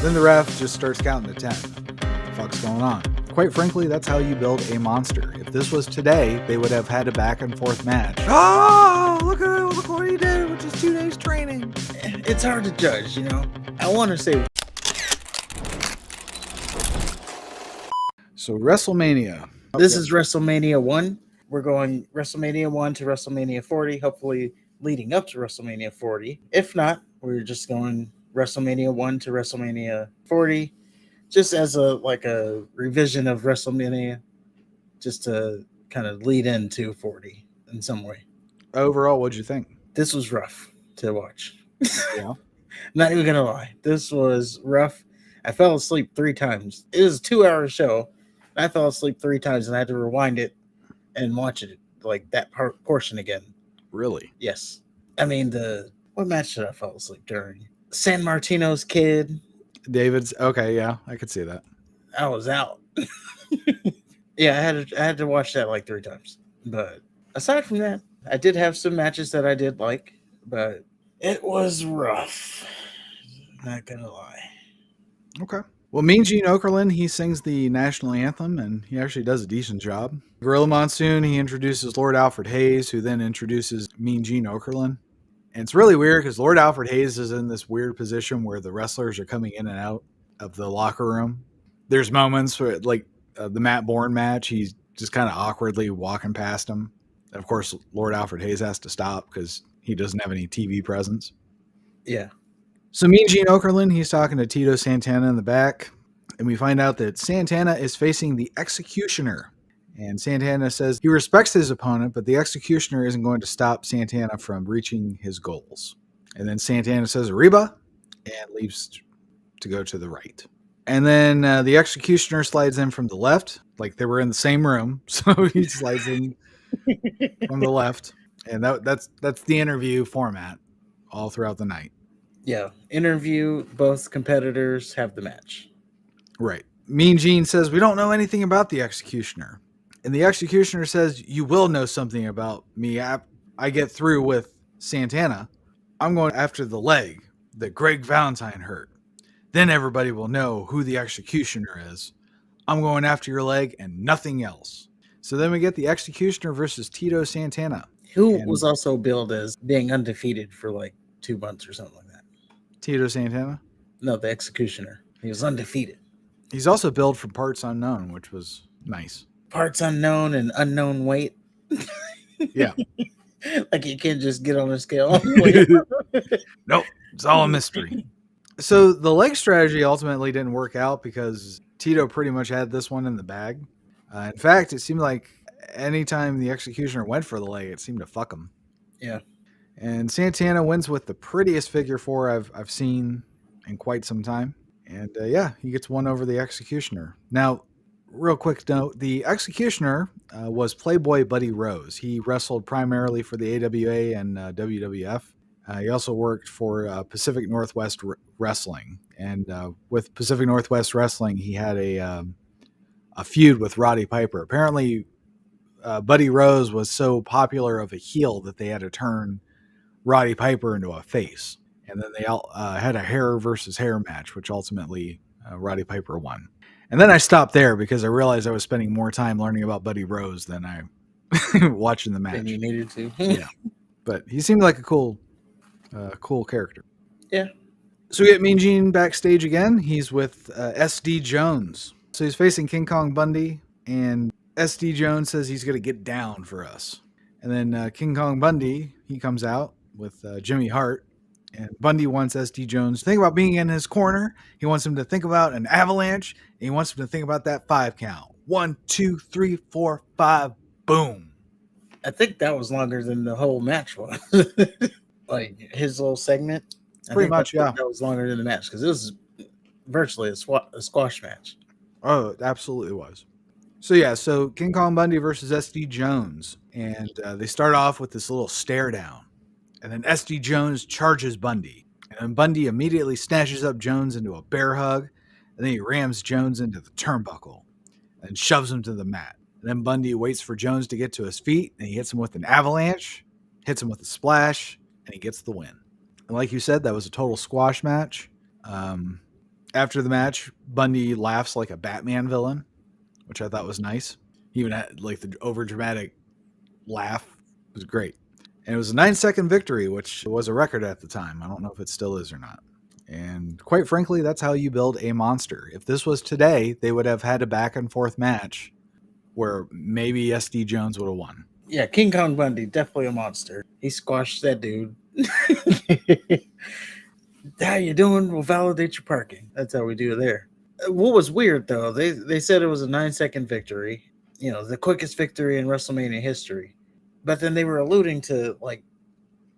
Then the ref just starts counting to 10. What the fuck's going on? Quite frankly, that's how you build a monster. If this was today, they would have had a back and forth match. Oh, look what he did with just 2 days training. It's hard to judge, I want to say. So WrestleMania. This is WrestleMania 1. We're going WrestleMania 1 to WrestleMania 40, hopefully leading up to WrestleMania 40. If not, we're just going WrestleMania 1 to WrestleMania 40, just as a revision of WrestleMania, just to kind of lead into 40 in some way. Overall, what'd you think? This was rough to watch. Yeah. Not even gonna lie. This was rough. I fell asleep 3 times. It was a 2-hour show. I fell asleep 3 times and I had to rewind it and watch it, like that portion again. Really? Yes. I mean, what match did I fall asleep during? San Martino's kid. David's okay, yeah, I could see that. I was out. Yeah, I had to watch that like 3 times. But aside from that, I did have some matches that I did like, but it was rough. Not gonna lie. Okay. Well, Mean Gene Okerlund, he sings the national anthem, and he actually does a decent job. Gorilla Monsoon, he introduces Lord Alfred Hayes, who then introduces Mean Gene Okerlund. And it's really weird because Lord Alfred Hayes is in this weird position where the wrestlers are coming in and out of the locker room. There's moments where, like the Matt Bourne match, he's just kind of awkwardly walking past him. Of course, Lord Alfred Hayes has to stop because he doesn't have any TV presence. Yeah. So Mean Gene Okerlund, he's talking to Tito Santana in the back, and we find out that Santana is facing the Executioner. And Santana says he respects his opponent, but the Executioner isn't going to stop Santana from reaching his goals. And then Santana says Arriba and leaves to go to the right. And then the Executioner slides in from the left, like they were in the same room. So he slides in from the left. And that's the interview format all throughout the night. Yeah. Interview, both competitors have the match. Right. Mean Gene says, we don't know anything about the Executioner. And the Executioner says, you will know something about me. I get through with Santana. I'm going after the leg that Greg Valentine hurt. Then everybody will know who the Executioner is. I'm going after your leg and nothing else. So then we get the Executioner versus Tito Santana. Who was also billed as being undefeated for like 2 months or something like that. Tito Santana? No, the Executioner. He was undefeated. He's also billed for Parts Unknown, which was nice. Parts unknown and unknown weight. Yeah. Like you can't just get on a scale. Nope. It's all a mystery. So the leg strategy ultimately didn't work out because Tito pretty much had this one in the bag. In fact, it seemed like anytime the Executioner went for the leg, it seemed to fuck him. Yeah. And Santana wins with the prettiest figure 4 I've seen in quite some time. And he gets one over the Executioner. Now, real quick note, the Executioner was Playboy Buddy Rose. He wrestled primarily for the AWA and WWF. He also worked for Pacific Northwest Wrestling. And with Pacific Northwest Wrestling, he had a feud with Roddy Piper. Apparently, Buddy Rose was so popular of a heel that they had to turn Roddy Piper into a face. And then they had a hair versus hair match, which ultimately Roddy Piper won. And then I stopped there because I realized I was spending more time learning about Buddy Rose than I watching the match. And you needed to. Yeah. But he seemed like a cool character. Yeah. So we get Mean Gene backstage again. He's with SD Jones. So he's facing King Kong Bundy, and SD Jones says he's going to get down for us. And then King Kong Bundy, he comes out with Jimmy Hart. And Bundy wants SD Jones to think about being in his corner. He wants him to think about an avalanche. And he wants him to think about that 5 count. 1, 2, 3, 4, 5, boom. I think that was longer than the whole match was. Like his little segment. Pretty much, yeah. That was longer than the match because it was virtually a squash match. Oh, it absolutely was. So King Kong Bundy versus SD Jones. And they start off with this little stare down. And then SD Jones charges Bundy. And then Bundy immediately snatches up Jones into a bear hug. And then he rams Jones into the turnbuckle and shoves him to the mat. And then Bundy waits for Jones to get to his feet. And he hits him with an avalanche, hits him with a splash, and he gets the win. And like you said, that was a total squash match. After the match, Bundy laughs like a Batman villain, which I thought was nice. He even had like the overdramatic laugh. It was great. And it was a 9-second victory, which was a record at the time. I don't know if it still is or not. And quite frankly, that's how you build a monster. If this was today, they would have had a back and forth match where maybe SD Jones would have won. Yeah, King Kong Bundy, definitely a monster. He squashed that dude. How you doing? We'll validate your parking. That's how we do it there. What was weird, though, they said it was a 9-second victory. You know, the quickest victory in WrestleMania history. But then they were alluding to, like,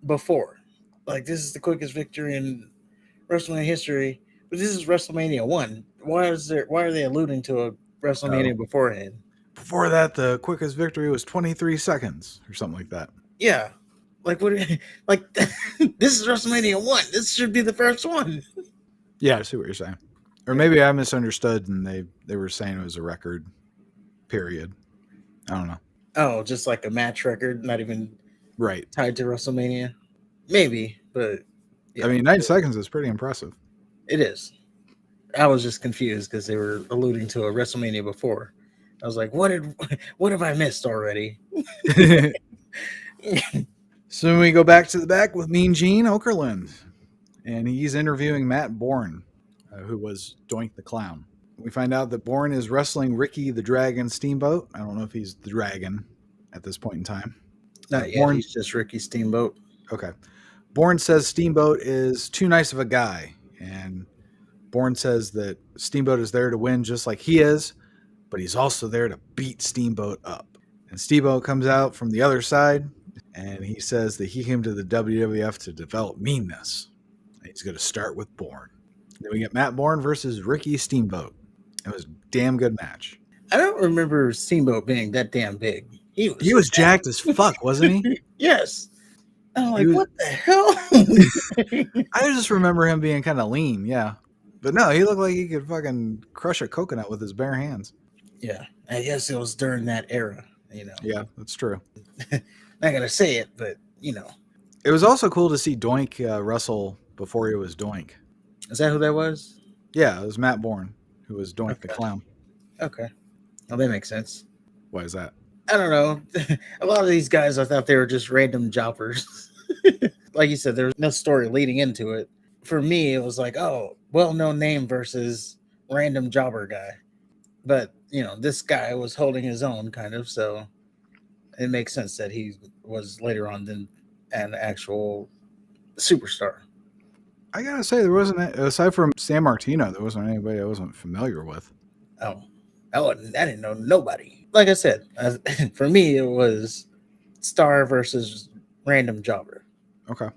before. Like, this is the quickest victory in WrestleMania history. But this is WrestleMania 1. Why are they alluding to a WrestleMania beforehand? Before that, the quickest victory was 23 seconds or something like that. Yeah. Like, what? Like, this is WrestleMania 1. This should be the first one. Yeah, I see what you're saying. Or maybe I misunderstood and they were saying it was a record period. I don't know. Oh, just like a match record, not even Right. tied to WrestleMania? Maybe, but... Yeah. I mean, 9 seconds is pretty impressive. It is. I was just confused because they were alluding to a WrestleMania before. I was like, what have I missed already? So we go back to the back with Mean Gene Okerlund, and he's interviewing Matt Bourne, who was Doink the Clown. We find out that Bourne is wrestling Ricky the Dragon Steamboat. I don't know if he's the Dragon at this point in time. Not yet. He's just Ricky Steamboat. Okay. Bourne says Steamboat is too nice of a guy, and Bourne says that Steamboat is there to win just like he is, but he's also there to beat Steamboat up. And Steamboat comes out from the other side, and he says that he came to the WWF to develop meanness. And he's going to start with Bourne. Then we get Matt Bourne versus Ricky Steamboat. It was a damn good match. I don't remember Steamboat being that damn big. He was jacked as fuck, wasn't he? Yes. I'm like, what the hell? I just remember him being kind of lean, yeah. But no, he looked like he could fucking crush a coconut with his bare hands. Yeah, I guess it was during that era, you know. Yeah, that's true. Not gonna say it, but you know. It was also cool to see Doink wrestle before he was Doink. Is that who that was? Yeah, it was Matt Bourne, who was Doink the Clown. Okay. Well, that makes sense. Why is that? I don't know. A lot of these guys, I thought they were just random jobbers. Like you said, there was no story leading into it. For me, it was like, oh, well-known name versus random jobber guy. But, you know, this guy was holding his own, kind of, so it makes sense that he was later on than an actual superstar. I gotta say, there wasn't, aside from San Martino, there wasn't anybody I wasn't familiar with. Oh, I didn't know nobody. Like I said, for me, it was star versus random jobber. Okay.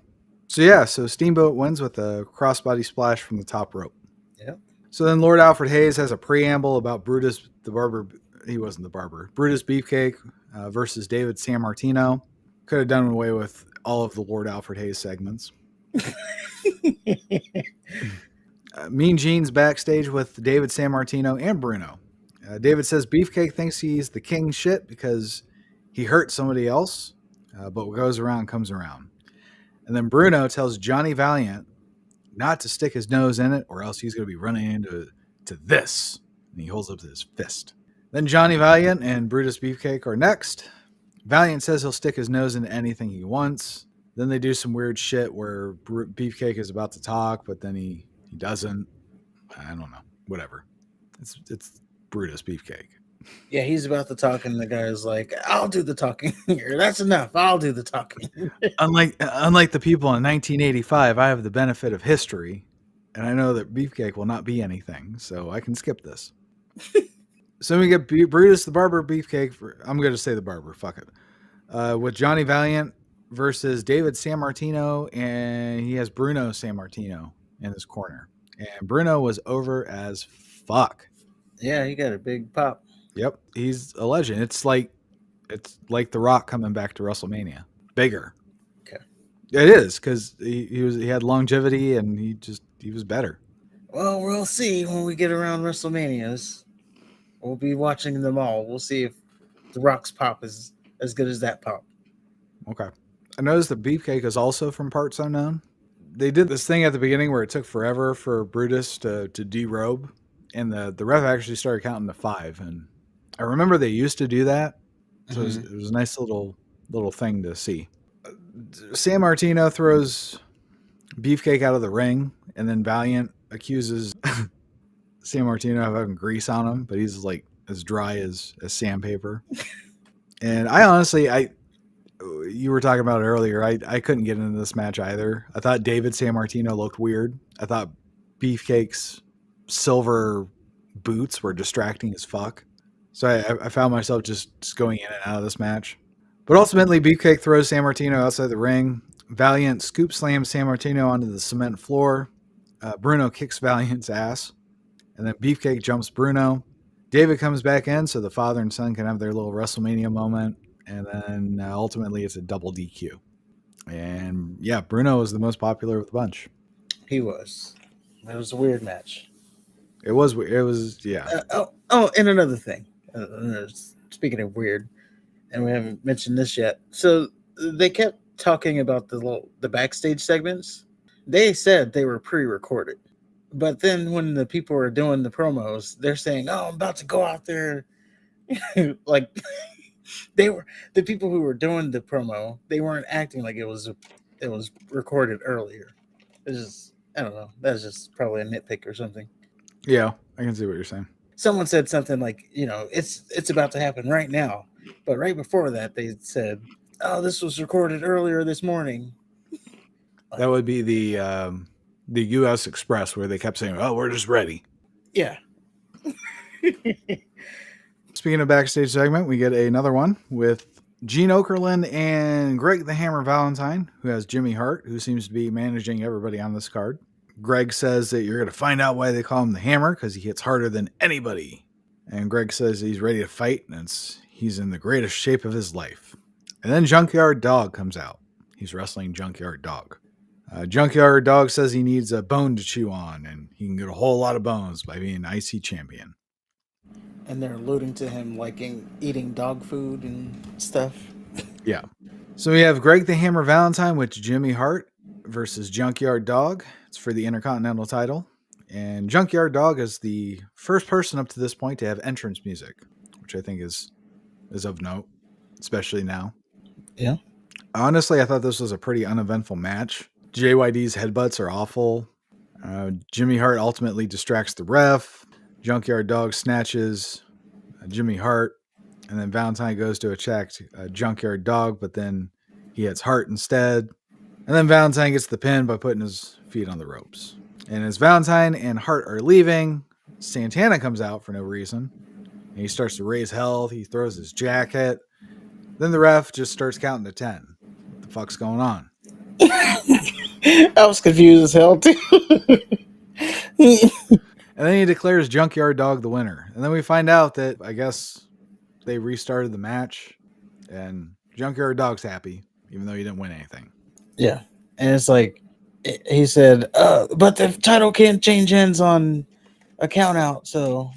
So Steamboat wins with a crossbody splash from the top rope. Yep. So then Lord Alfred Hayes has a preamble about Brutus the Barber. He wasn't the barber. Brutus Beefcake versus David Sammartino. Could have done away with all of the Lord Alfred Hayes segments. Mean Gene's backstage with David Sammartino and Bruno. David says Beefcake thinks he's the king shit because he hurt somebody else, but what goes around comes around. And then Bruno tells Johnny Valiant not to stick his nose in it or else he's going to be running into this. And he holds up his fist. Then Johnny Valiant and Brutus Beefcake are next. Valiant says he'll stick his nose into anything he wants. Then they do some weird shit where Beefcake is about to talk, but then he doesn't. I don't know. Whatever. It's Brutus Beefcake. Yeah, he's about to talk, and the guy's like, I'll do the talking here. That's enough. I'll do the talking. Unlike the people in 1985, I have the benefit of history, and I know that Beefcake will not be anything, so I can skip this. So we get Brutus the Barber Beefcake. I'm going to say the Barber. Fuck it. With Johnny Valiant versus David Sammartino, and he has Bruno Sammartino in his corner. And Bruno was over as fuck. Yeah, he got a big pop. Yep, he's a legend. It's like The Rock coming back to WrestleMania. Bigger. Okay. It is, because he had longevity and he was better. Well, we'll see when we get around WrestleManias. We'll be watching them all. We'll see if The Rock's pop is as good as that pop. Okay. I noticed that Beefcake is also from Parts Unknown. they did this thing at the beginning where it took forever for Brutus to derobe, and the ref actually started counting to 5. And I remember they used to do that, so it was a nice little thing to see. San Martino throws Beefcake out of the ring, and then Valiant accuses San Martino of having grease on him, but he's like as dry as sandpaper. And I honestly, you were talking about it earlier. I couldn't get into this match either. I thought David San Martino looked weird. I thought Beefcake's silver boots were distracting as fuck. So I found myself just going in and out of this match. But ultimately, Beefcake throws San Martino outside the ring. Valiant scoop slams San Martino onto the cement floor. Bruno kicks Valiant's ass. And then Beefcake jumps Bruno. David comes back in so the father and son can have their little WrestleMania moment. And then ultimately it's a double DQ. And yeah, Bruno was the most popular of the bunch. He was. It was a weird match. It was, yeah. And another thing. Speaking of weird, and we haven't mentioned this yet. So they kept talking about the backstage segments. They said they were pre-recorded. But then when the people were doing the promos, they're saying, "Oh, I'm about to go out there." Like the people who were doing the promo, they weren't acting like it was recorded earlier. It's just, I don't know. That's just probably a nitpick or something. Yeah, I can see what you're saying. Someone said something like, it's about to happen right now. But right before that, they said, "Oh, this was recorded earlier this morning." That would be the U.S. Express, where they kept saying, "Oh, we're just ready." Yeah. Speaking of backstage segment, we get another one with Gene Okerlund and Greg the Hammer Valentine, who has Jimmy Hart, who seems to be managing everybody on this card. Greg says that you're going to find out why they call him the Hammer, because he hits harder than anybody. And Greg says he's ready to fight, and he's in the greatest shape of his life. And then Junkyard Dog comes out. He's wrestling Junkyard Dog. Junkyard Dog says he needs a bone to chew on, and he can get a whole lot of bones by being IC champion. And they're alluding to him liking eating dog food and stuff. Yeah. So we have Greg the Hammer Valentine with Jimmy Hart versus Junkyard Dog. It's for the Intercontinental title. And Junkyard Dog is the first person up to this point to have entrance music, which I think is of note, especially now. Yeah. Honestly, I thought this was a pretty uneventful match. JYD's headbutts are awful. Jimmy Hart ultimately distracts the ref. Junkyard Dog snatches Jimmy Hart, and then Valentine goes to attack Junkyard Dog, but then he hits Hart instead. And then Valentine gets the pin by putting his feet on the ropes. And as Valentine and Hart are leaving, Santana comes out for no reason. And he starts to raise hell. He throws his jacket. Then the ref just starts counting to 10. What the fuck's going on? I was confused as hell, too. And then he declares Junkyard Dog the winner. And then we find out that, I guess, they restarted the match. And Junkyard Dog's happy, even though he didn't win anything. Yeah. And it's like, he said, but the title can't change hands on a count out, so...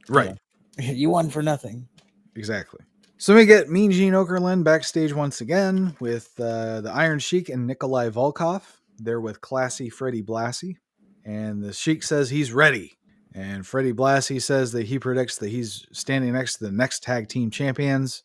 Right. You won for nothing. Exactly. So we get Mean Gene Okerlund backstage once again with the Iron Sheik and Nikolai Volkov. They're with classy Freddie Blassie. And the Sheik says he's ready. And Freddie Blassie says that he predicts that he's standing next to the next tag team champions.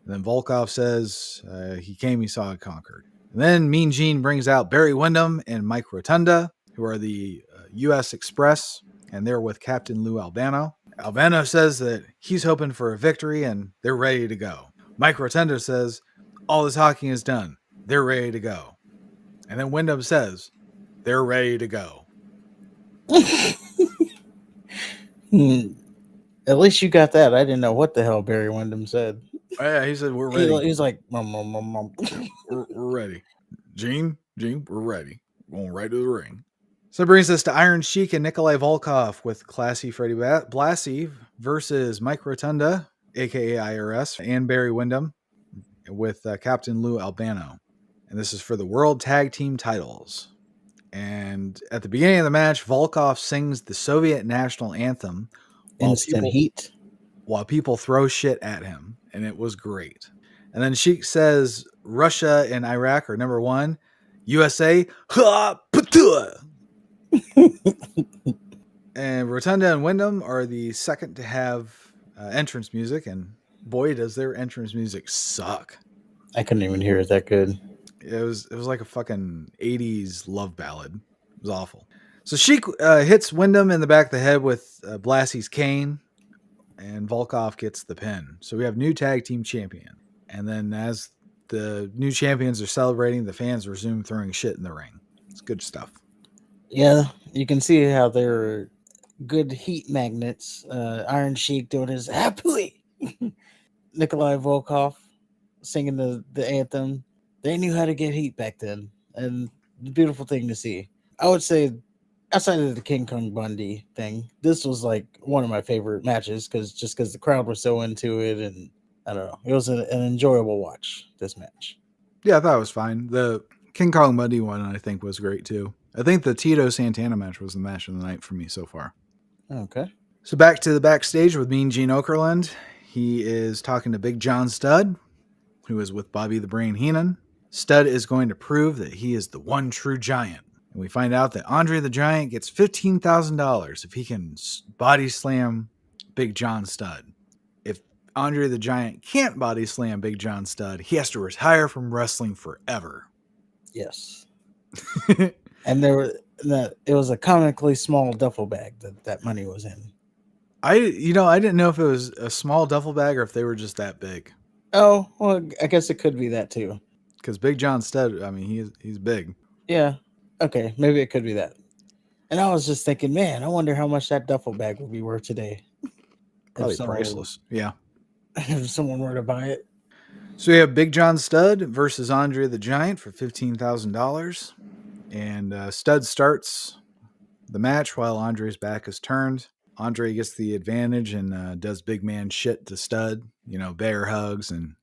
And then Volkov says he came, he saw, it conquered. And then Mean Gene brings out Barry Windham and Mike Rotunda, who are the U.S. Express. And they're with Captain Lou Albano. Albano says that he's hoping for a victory and they're ready to go. Mike Rotunda says all the talking is done. They're ready to go. And then Windham says they're ready to go. At least you got that. I didn't know what the hell Barry Windham said. Oh, yeah, he said we're ready. He's like, mom, mom, mom, mom. We're ready. Gene, we're ready. Going right to the ring. So it brings us to Iron Sheik and Nikolai Volkov with classy Freddie Blassie versus Mike Rotunda, a.k.a. IRS, and Barry Windham with Captain Lou Albano. And this is for the World Tag Team titles. And at the beginning of the match, Volkov sings the Soviet national anthem while people throw shit at him. And it was great. And then Sheik says Russia and Iraq are number one. USA, ha, patua. And Rotunda and Wyndham are the second to have entrance music, and boy, does their entrance music suck. I couldn't even hear it that good. It was like a fucking 80s love ballad. It was awful. So Sheik hits Wyndham in the back of the head with Blassie's cane, and Volkov gets the pin. So we have new tag team champion. And then as the new champions are celebrating, the fans resume throwing shit in the ring. It's good stuff. Yeah, you can see how they're good heat magnets. Iron Sheik doing his happily. Nikolai Volkov singing the anthem. They knew how to get heat back then, and the beautiful thing to see. I would say, outside of the King Kong Bundy thing, this was like one of my favorite matches because the crowd was so into it, and I don't know, it was an enjoyable watch. This match. Yeah, I thought it was fine. The King Kong Bundy one, I think, was great too. I think the Tito Santana match was the match of the night for me so far. Okay. So back to the backstage with Mean Gene Okerlund. He is talking to Big John Studd, who is with Bobby the Brain Heenan. Studd is going to prove that he is the one true giant. And we find out that Andre the Giant gets $15,000 if he can body slam Big John Studd. If Andre the Giant can't body slam Big John Studd, he has to retire from wrestling forever. Yes. And it was a comically small duffel bag that money was in. I didn't know if it was a small duffel bag or if they were just that big. Oh, well, I guess it could be that too. Because Big John Studd, I mean, he's big. Yeah. Okay, maybe it could be that. And I was just thinking, man, I wonder how much that duffel bag would be worth today. Probably priceless. Yeah. If someone were to buy it. So we have Big John Studd versus Andre the Giant for $15,000. And Studd starts the match while Andre's back is turned. Andre gets the advantage and does big man shit to Studd. Bear hugs, and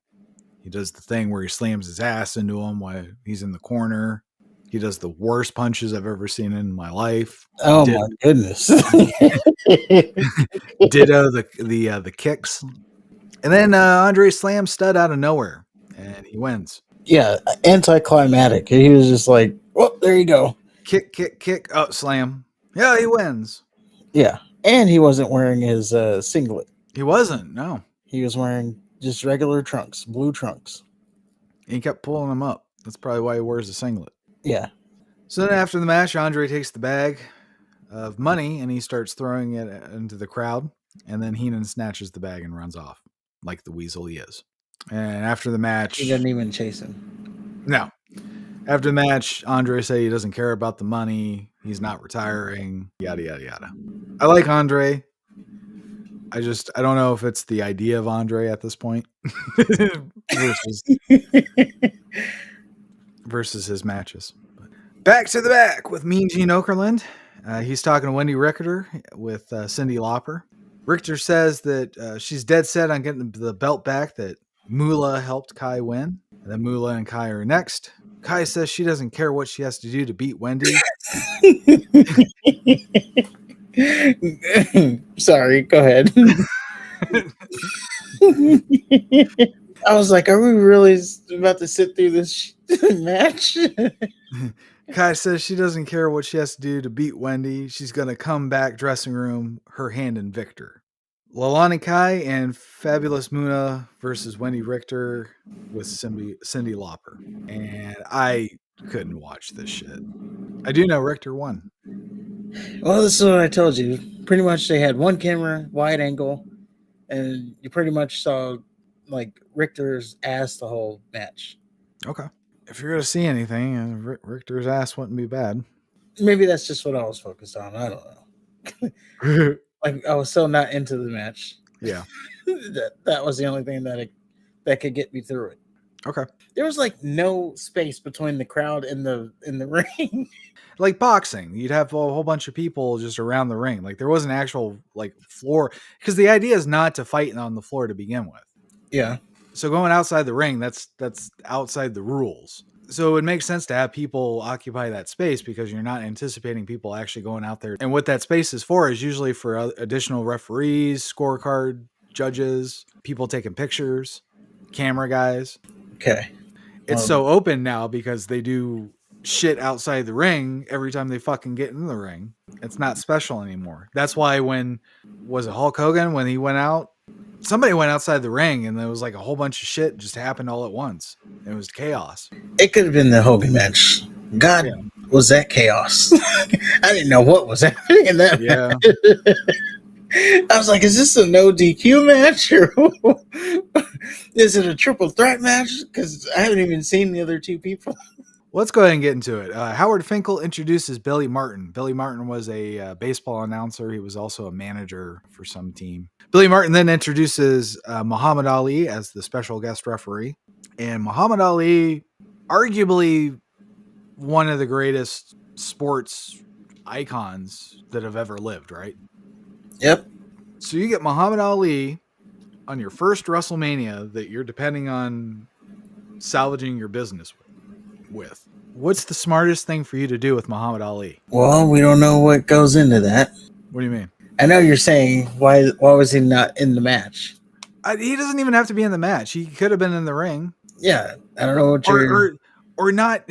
he does the thing where he slams his ass into him while he's in the corner. He does the worst punches I've ever seen in my life. Oh my goodness! Ditto the kicks, and then Andre slams Studd out of nowhere, and he wins. Yeah, anticlimactic. He was just like, "Oh, there you go." Kick. Oh, slam. Yeah, he wins. Yeah, and he wasn't wearing his singlet. He wasn't. No, he was wearing just regular trunks, blue trunks. He kept pulling them up. That's probably why he wears a singlet. Yeah. So then after the match, Andre takes the bag of money and he starts throwing it into the crowd. And then Heenan snatches the bag and runs off like the weasel he is. And after the match... He doesn't even chase him. No. After the match, Andre said he doesn't care about the money. He's not retiring. Yada, yada, yada. I like Andre. I don't know if it's the idea of Andre at this point versus his matches. Back to the back with Mean Gene Okerlund. He's talking to Wendy Richter with Cyndi Lauper. Richter says that she's dead set on getting the belt back that Moolah helped Kai win. And then Moolah and Kai are next. Kai says she doesn't care what she has to do to beat Wendy. Sorry, go ahead. I was like, are we really about to sit through this match? Kai says she doesn't care what she has to do to beat Wendy. She's going to come back dressing room, her hand in Victor. Lalani Kai and Fabulous Moolah versus Wendy Richter with Cyndi Lauper. And I couldn't watch this shit. I do know Richter won. Well, this is what I told you. Pretty much they had one camera, wide angle, and you pretty much saw like Richter's ass the whole match. Okay. If you're going to see anything, Richter's ass wouldn't be bad. Maybe that's just what I was focused on. I don't know. Like I was so not into the match. Yeah. that was the only thing that could get me through it. Okay. There was like no space between the crowd and the ring. Like boxing, you'd have a whole bunch of people just around the ring. Like there was an actual like floor, because the idea is not to fight on the floor to begin with. Yeah. So going outside the ring, that's outside the rules. So it would make sense to have people occupy that space because you're not anticipating people actually going out there. And what that space is for is usually for additional referees, scorecard judges, people taking pictures, camera guys. Okay. It's so open now because they do shit outside the ring every time they fucking get in the ring. It's not special anymore. That's why was it Hulk Hogan when he went out? Somebody went outside the ring and there was like a whole bunch of shit just happened all at once. It was chaos. It could have been the Hogan match. God, Yeah. was that chaos? I didn't know what was happening in that Yeah. match. I was like, is this a no DQ match or is it a triple threat match? Because I haven't even seen the other two people. Let's go ahead and get into it. Howard Finkel introduces Billy Martin. Billy Martin was a baseball announcer. He was also a manager for some team. Billy Martin then introduces Muhammad Ali as the special guest referee. And Muhammad Ali, arguably one of the greatest sports icons that have ever lived, right? Yep. So you get Muhammad Ali on your first WrestleMania that you're depending on salvaging your business with. What's the smartest thing for you to do with Muhammad Ali? Well, we don't know what goes into that. What do you mean? I know you're saying why was he not in the match? He doesn't even have to be in the match. He could have been in the ring. Yeah, I don't know what you're... Or not.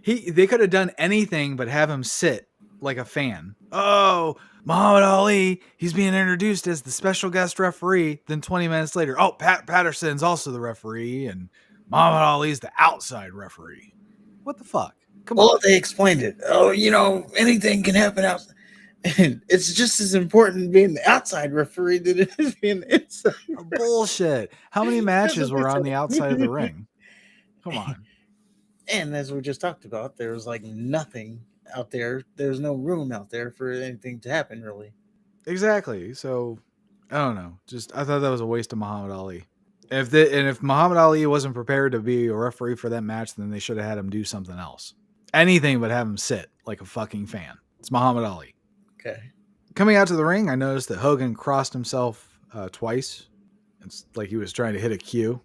They could have done anything but have him sit like a fan. Oh, Muhammad Ali, he's being introduced as the special guest referee. Then 20 minutes later, oh, Pat Patterson's also the referee, and Muhammad Ali's the outside referee. What the fuck? Come on. They explained it. Oh, anything can happen outside. And it's just as important being the outside referee than it is being the inside. Bullshit. How many matches were on the outside of the ring? Come on. And as we just talked about, there was like nothing out there. There's no room out there for anything to happen, really. Exactly. So, I don't know. I thought that was a waste of Muhammad Ali. If Muhammad Ali wasn't prepared to be a referee for that match, then they should have had him do something else. Anything but have him sit like a fucking fan. It's Muhammad Ali. Okay. Coming out to the ring, I noticed that Hogan crossed himself twice. It's like he was trying to hit a cue.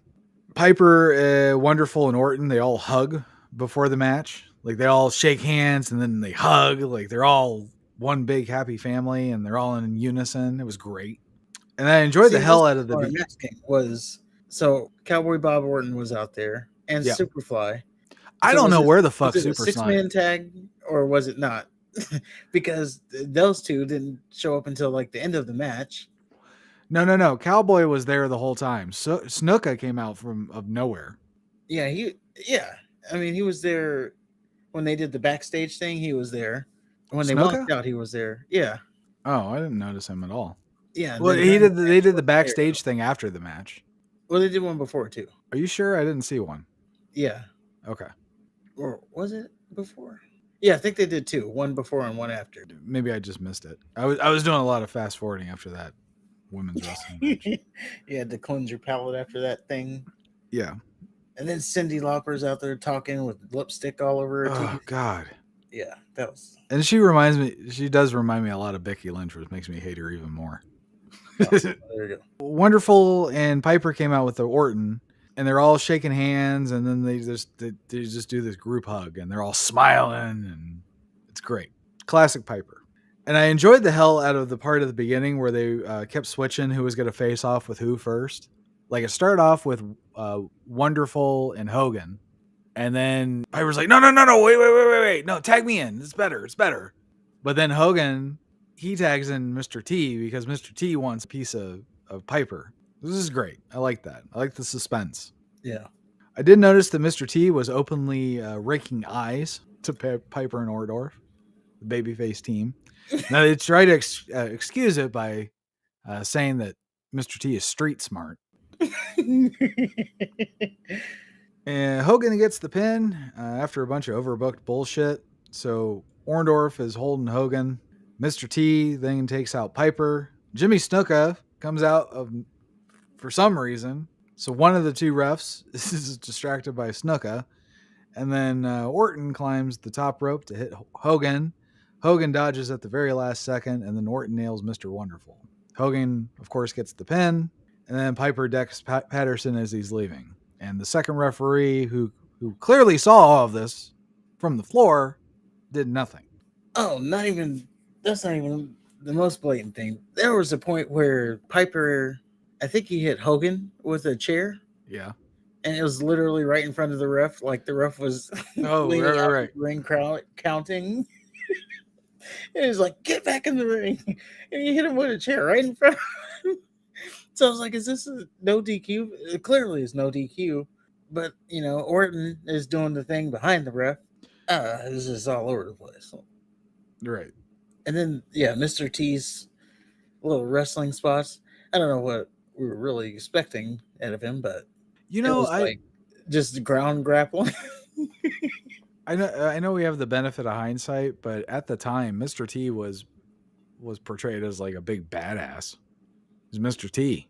Piper, Wonderful, and Orton, they all hug before the match. Like they all shake hands and then they hug. Like they're all one big happy family and they're all in unison. It was great. And I enjoyed the hell out of the was so Cowboy Bob Orton was out there and Superfly. I don't know where the fuck Superfly. 6-man tag or was it not? Because those two didn't show up until like the end of the match. No. Cowboy was there the whole time. So Snuka came out of nowhere. Yeah, I mean, he was there when they did the backstage thing. He was there when they walked out. He was there. Yeah. Oh, I didn't notice him at all. Yeah. Well, they did the backstage thing after the match. Well, they did one before too. Are you sure? I didn't see one. Yeah. Okay. Or was it before? Yeah, I think they did two. One before and one after. Maybe I just missed it. I was doing a lot of fast forwarding after that women's wrestling match. You had to cleanse your palate after that thing. Yeah. And then Cyndi Lauper's out there talking with lipstick all over her teeth. Oh, God. Yeah, that was... And she does remind me a lot of Becky Lynch, which makes me hate her even more. Oh, there you go. Wonderful and Piper came out with the Orton, and they're all shaking hands, and then they just do this group hug, and they're all smiling, and it's great. Classic Piper. And I enjoyed the hell out of the part of the beginning where they kept switching who was going to face off with who first. Like it started off with Wonderful and Hogan, and then Piper's like, no, wait, no, tag me in. It's better. But then Hogan, he tags in Mr. T because Mr. T wants a piece of Piper. This is great. I like that. I like the suspense. Yeah. I did notice that Mr. T was openly raking eyes to Piper and Orndorff, the babyface team. Now they try to excuse it by saying that Mr. T is street smart. And Hogan gets the pin after a bunch of overbooked bullshit. So Orndorff is holding Hogan. Mr. T then takes out Piper. Jimmy Snuka comes out for some reason. So one of the two refs is distracted by Snuka. And then Orton climbs the top rope to hit Hogan. Hogan dodges at the very last second, and then Orton nails Mr. Wonderful. Hogan, of course, gets the pin. And then Piper decks Patterson as he's leaving. And the second referee, who clearly saw all of this from the floor, did nothing. Oh, that's not even the most blatant thing. There was a point where Piper, I think he hit Hogan with a chair. Yeah. and it was literally right in front of the ref. Like the ref was Oh, leaning out right. the ring crowd counting. And he's like, "Get back in the ring!" And he hit him with a chair right in front. Of him. So I was like, "Is this a no DQ?" It clearly is no DQ. But Orton is doing the thing behind the ref. This is all over the place. Right. And then Mr. T's little wrestling spots. I don't know what we were really expecting out of him, but You it know, was like just ground grappling. I know we have the benefit of hindsight, but at the time, Mr. T was portrayed as like a big badass. He's Mr. T.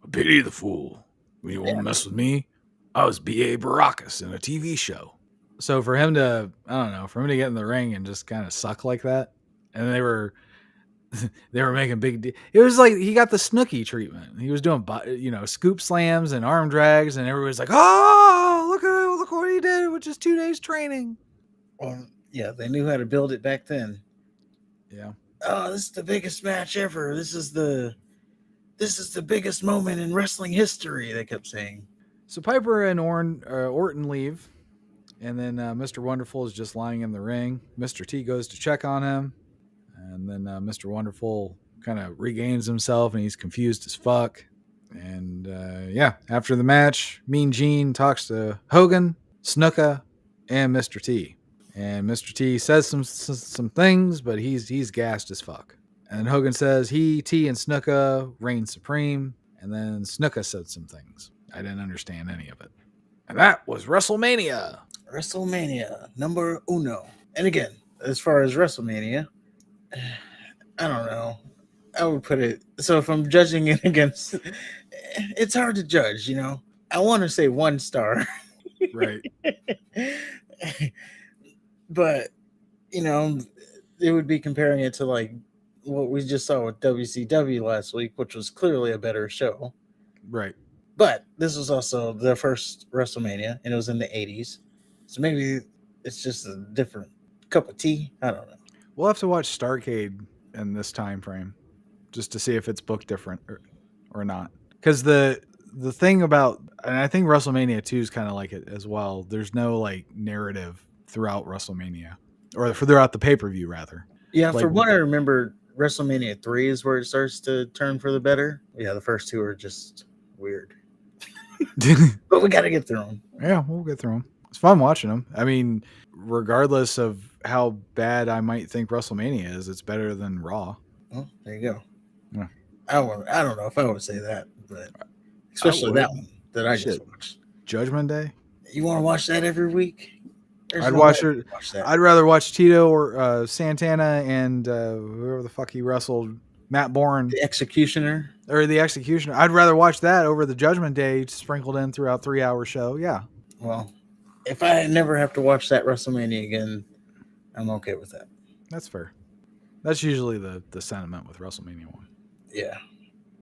I pity the fool. When you won't mess with me, I was B.A. Baracus in a TV show. So for him to, I don't know, for him to get in the ring and just kind of suck like that, and they were making big deal. It was like he got the Snooki treatment. He was doing, scoop slams and arm drags, and everybody's like, "Oh, look what he did with just 2 days training." Well, yeah, they knew how to build it back then. Yeah. Oh, this is the biggest match ever. This is the biggest moment in wrestling history. They kept saying. So Piper and Orton leave, and then Mr. Wonderful is just lying in the ring. Mr. T goes to check on him, and then Mr. Wonderful kind of regains himself, and he's confused as fuck. And after the match, Mean Gene talks to Hogan, Snuka, and Mr. T. And Mr. T says some things, but he's gassed as fuck. And Hogan says he, T, and Snuka reign supreme. And then Snuka said some things. I didn't understand any of it. And that was WrestleMania. WrestleMania number uno. And again, as far as WrestleMania, I don't know. I would put it, so if I'm judging it against, it's hard to judge, I want to say 1 star. Right. But, it would be comparing it to like what we just saw with WCW last week, which was clearly a better show. Right. But this was also the first WrestleMania, and it was in the 80s. So maybe it's just a different cup of tea. I don't know. We'll have to watch Starrcade in this time frame just to see if it's booked different or not. Because the thing about, and I think WrestleMania 2 is kind of like it as well, there's no like narrative throughout WrestleMania, or throughout the pay-per-view rather. Yeah, Like, for what I remember, WrestleMania 3 is where it starts to turn for the better. Yeah, the first 2 are just weird. But we got to get through them. Yeah, we'll get through them. It's fun watching them. I mean, regardless of how bad I might think WrestleMania is, it's better than Raw. Oh, there you go. Yeah. I don't know if I would say that, but especially that one that I just watched. Judgment Day. You want to watch that every week? I'd watch it. I'd rather watch Tito or Santana and whoever the fuck he wrestled, Matt Bourne, the Executioner. I'd rather watch that over the Judgment Day sprinkled in throughout 3-hour show. Yeah. Well, if I never have to watch that WrestleMania again, I'm okay with that. That's fair. That's usually the sentiment with WrestleMania 1. Yeah.